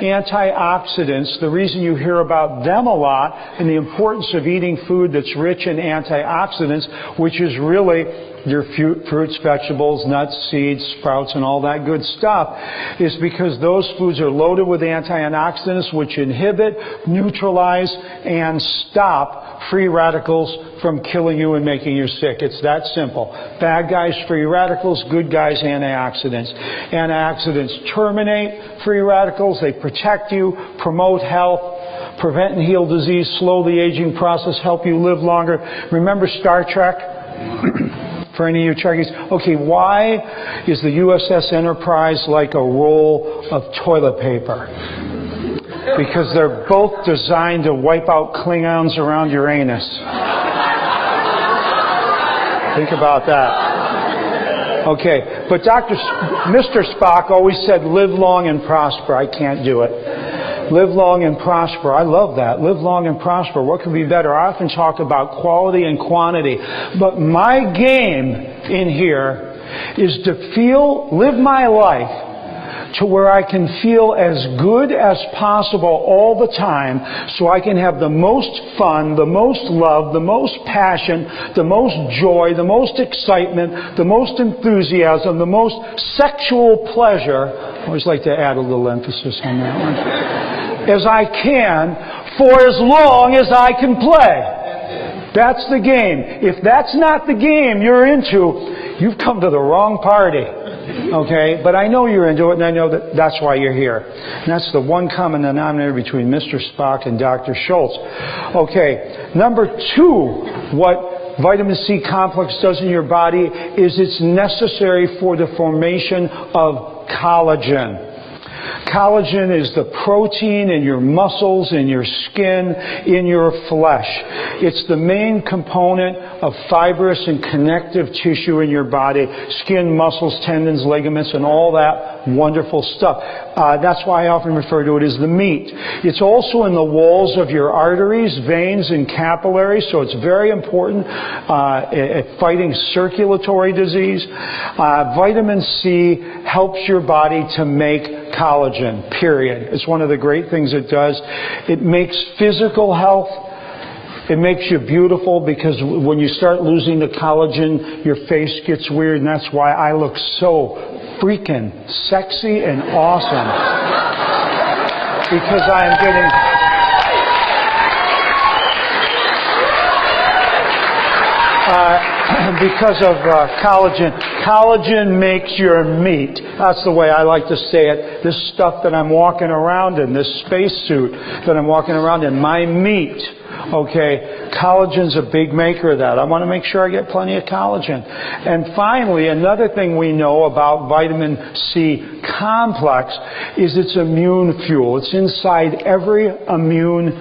Antioxidants, the reason you hear about them a lot and the importance of eating food that's rich in antioxidants, which is really your fruits, vegetables, nuts, seeds, sprouts, and all that good stuff, is because those foods are loaded with antioxidants which inhibit, neutralize, and stop free radicals from killing you and making you sick. It's that simple. Bad guys, free radicals. Good guys, antioxidants. Antioxidants terminate free radicals. They protect you, promote health, prevent and heal disease, slow the aging process, help you live longer. Remember Star Trek? For any of you Trekkies. Okay, why is the USS Enterprise like a roll of toilet paper? Because they're both designed to wipe out Klingons around Uranus. Think about that. Okay, but Mr. Spock always said, live long and prosper. I can't do it. Live long and prosper. I love that. Live long and prosper. What could be better? I often talk about quality and quantity. But my game in here is to live my life to where I can feel as good as possible all the time so I can have the most fun, the most love, the most passion, the most joy, the most excitement, the most enthusiasm, the most sexual pleasure. I always like to add a little emphasis on that one. As I can for as long as I can play. That's the game. If that's not the game you're into, you've come to the wrong party. Okay? But I know you're into it, and I know that's why you're here. And that's the one common denominator between Mr. Spock and Dr. Schulze. Okay. Number 2, what vitamin C complex does in your body is it's necessary for the formation of collagen. Collagen is the protein in your muscles, in your skin, in your flesh. It's the main component of fibrous and connective tissue in your body. Skin, muscles, tendons, ligaments, and all that wonderful stuff. That's why I often refer to it as the meat. It's also in the walls of your arteries, veins, and capillaries, so it's very important at fighting circulatory disease. Vitamin C helps your body to make collagen, period. It's one of the great things it does. It makes physical health. It makes you beautiful because when you start losing the collagen, your face gets weird, and that's why I look so freaking sexy and awesome. Because I am getting... because of collagen. Collagen makes your meat. That's the way I like to say it. This stuff that I'm walking around in, this spacesuit that I'm walking around in, my meat. Okay, collagen's a big maker of that. I want to make sure I get plenty of collagen. And finally, another thing we know about vitamin C complex is its immune fuel. It's inside every immune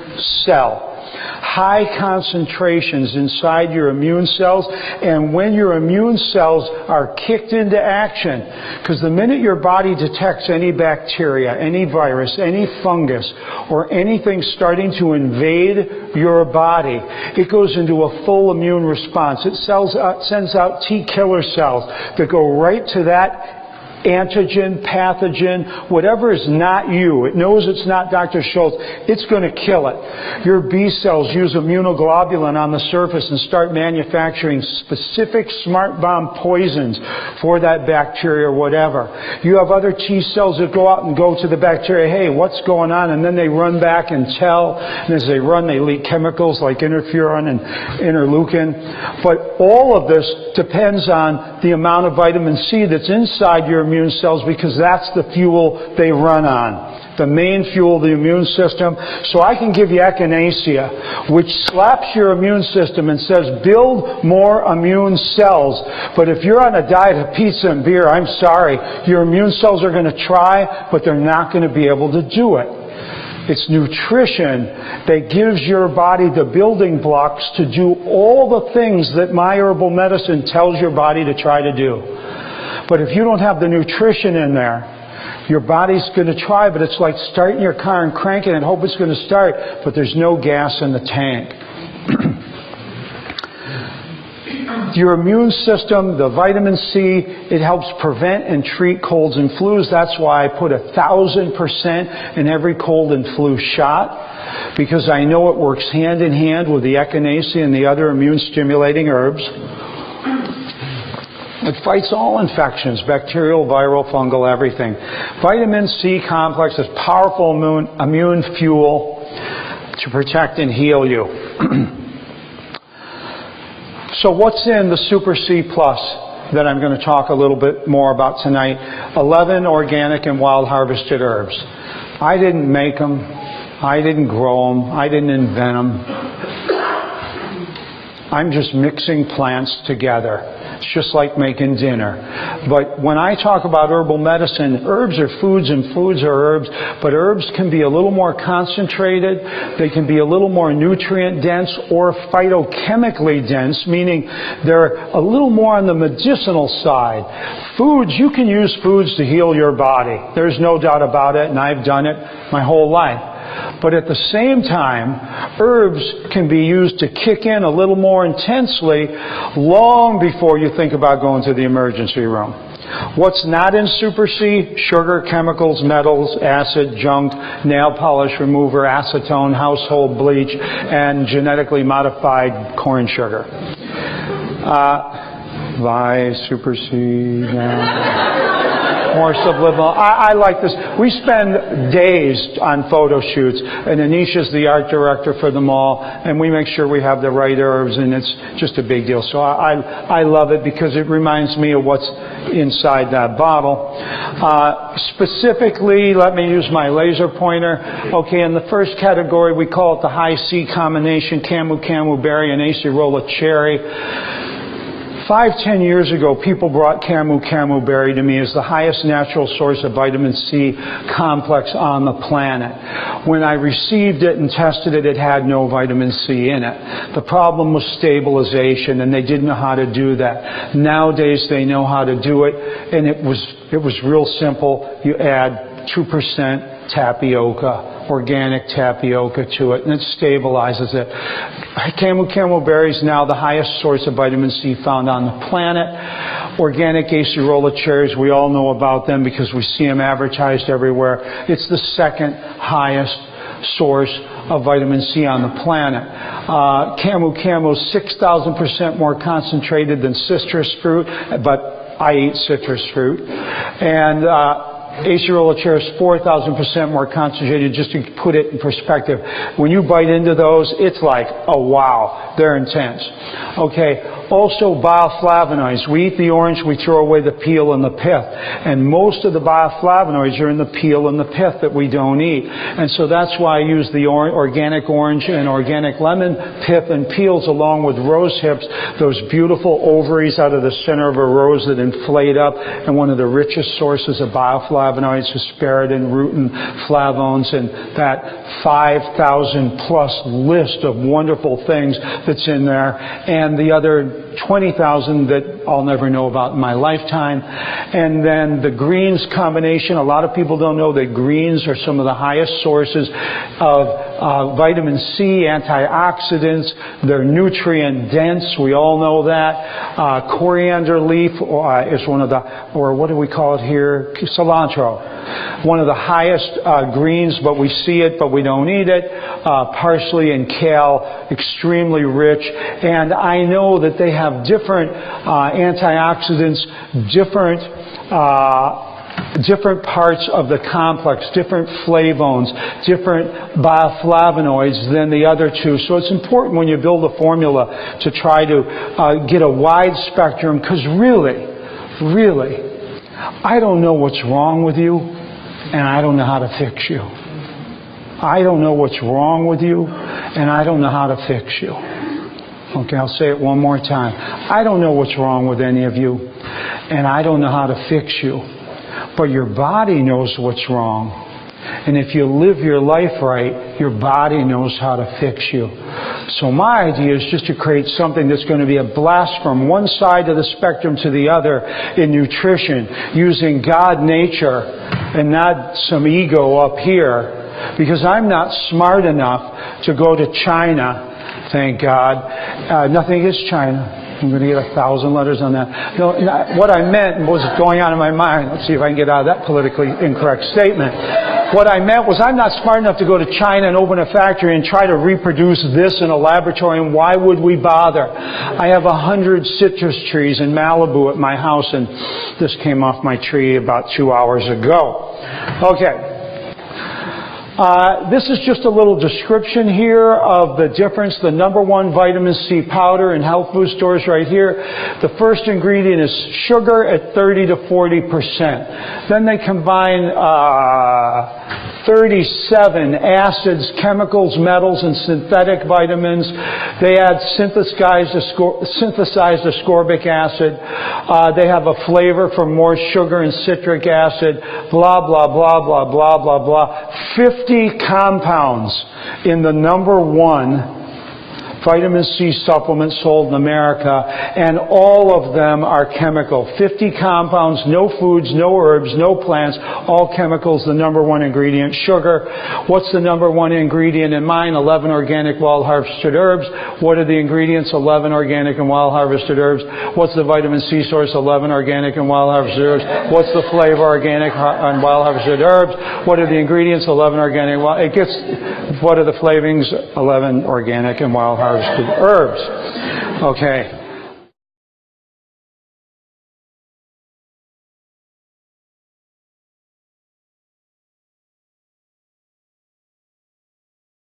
cell. High concentrations inside your immune cells, and when your immune cells are kicked into action, because the minute your body detects any bacteria, any virus, any fungus, or anything starting to invade your body, it goes into a full immune response. It sends out T killer cells that go right to that antigen, pathogen, whatever is not you. It knows it's not Dr. Schulze. It's going to kill it. Your B cells use immunoglobulin on the surface and start manufacturing specific smart bomb poisons for that bacteria or whatever. You have other T cells that go out and go to the bacteria, hey, what's going on? And then they run back and tell. And as they run, they leak chemicals like interferon and interleukin. But all of this depends on the amount of vitamin C that's inside your immune cells, because that's the fuel they run on. The main fuel of the immune system. So I can give you echinacea, which slaps your immune system and says, build more immune cells. But if you're on a diet of pizza and beer, I'm sorry, your immune cells are going to try, but they're not going to be able to do it. It's nutrition that gives your body the building blocks to do all the things that my herbal medicine tells your body to try to do. But if you don't have the nutrition in there, your body's going to try, but it's like starting your car and cranking and hope it's going to start, but there's no gas in the tank. Your immune system, the vitamin C, it helps prevent and treat colds and flus. That's why I put 1,000% in every cold and flu shot, because I know it works hand in hand with the echinacea and the other immune-stimulating herbs. It fights all infections, bacterial, viral, fungal, everything. Vitamin C complex is powerful immune fuel to protect and heal you. So what's in the Super C Plus that I'm going to talk a little bit more about tonight? 11 organic and wild harvested herbs. I didn't make them. I didn't grow them. I didn't invent them. I'm just mixing plants together. It's just like making dinner. But when I talk about herbal medicine, herbs are foods and foods are herbs, but herbs can be a little more concentrated, they can be a little more nutrient dense or phytochemically dense, meaning they're a little more on the medicinal side. Foods, you can use foods to heal your body. There's no doubt about it, and I've done it my whole life. But at the same time, herbs can be used to kick in a little more intensely long before you think about going to the emergency room. What's not in Super C? Sugar, chemicals, metals, acid, junk, nail polish remover, acetone, household bleach, and genetically modified corn sugar. Super C. More subliminal. I like this. We spend days on photo shoots, and Anisha's the art director for them all, and we make sure we have the right herbs, and it's just a big deal. So I love it because it reminds me of what's inside that bottle. Specifically, let me use my laser pointer. Okay, in the first category, we call it the high C combination, camu berry and acerola cherry. 5-10 years ago, people brought camu berry to me as the highest natural source of vitamin C complex on the planet. When I received it and tested it, it had no vitamin C in it. The problem was stabilization, and they didn't know how to do that. Nowadays, they know how to do it, and it was real simple. You add 2% tapioca, organic tapioca to it, and it stabilizes it. Camu berry is now the highest source of vitamin C found on the planet. Organic acerola cherries, we all know about them because we see them advertised everywhere. It's the second highest source of vitamin C on the planet. Camu is 6,000% more concentrated than citrus fruit, but I eat citrus fruit. And acerola cherry is 4,000% more concentrated. Just to put it in perspective, when you bite into those, it's like, oh wow, they're intense. Okay, also bioflavonoids. We eat the orange, we throw away the peel and the pith. And most of the bioflavonoids are in the peel and the pith that we don't eat. And so that's why I use the organic orange and organic lemon pith and peels along with rose hips, those beautiful ovaries out of the center of a rose that inflate up, and one of the richest sources of bioflavonoids, hesperidin, rutin, flavones, and that 5,000 plus list of wonderful things that's in there, and the other 20,000 that I'll never know about in my lifetime. And then the greens combination. A lot of people don't know that greens are some of the highest sources of vitamin C, antioxidants. They're nutrient dense. We all know that. Coriander leaf is one of the, or what do we call it here? Cilantro. One of the highest greens, but we see it, but we don't eat it. Parsley and kale, extremely rich. And I know that they have different antioxidants, different parts of the complex, different flavones, different bioflavonoids than the other two. So it's important when you build a formula to try to get a wide spectrum, because really, I don't know what's wrong with you, and I don't know how to fix you. I don't know what's wrong with you, and I don't know how to fix you. Okay, I'll say it one more time. I don't know what's wrong with any of you, and I don't know how to fix you. But your body knows what's wrong. And if you live your life right, your body knows how to fix you. So my idea is just to create something that's going to be a blast from one side of the spectrum to the other in nutrition, using God nature and not some ego up here. Because I'm not smart enough to go to China, thank God. Nothing against China. I'm going to get 1,000 letters on that. No, what I meant was going on in my mind. Let's see if I can get out of that politically incorrect statement. What I meant was I'm not smart enough to go to China and open a factory and try to reproduce this in a laboratory, and why would we bother? I have 100 citrus trees in Malibu at my house, and this came off my tree about 2 hours ago. Okay. This is just a little description here of the difference. The number one vitamin C powder in health food stores right here. The first ingredient is sugar at 30 to 40%. Then they combine 37 acids, chemicals, metals, and synthetic vitamins. They add synthesized ascorbic acid. They have a flavor for more sugar and citric acid. Blah, blah, blah, blah, blah, blah, blah. 50 compounds in the number one vitamin C supplement sold in America, and all of them are chemical. 50 compounds, no foods, no herbs, no plants, all chemicals. The number one ingredient, sugar. What's the number one ingredient in mine? 11 organic wild harvested herbs. What are the ingredients? 11 organic and wild harvested herbs. What's the vitamin C source? 11 organic and wild harvested herbs. What's the flavor? Organic and wild harvested herbs. What are the ingredients? 11 organic. It gets. What are the flavorings? 11 organic and wild harvested herbs. Okay.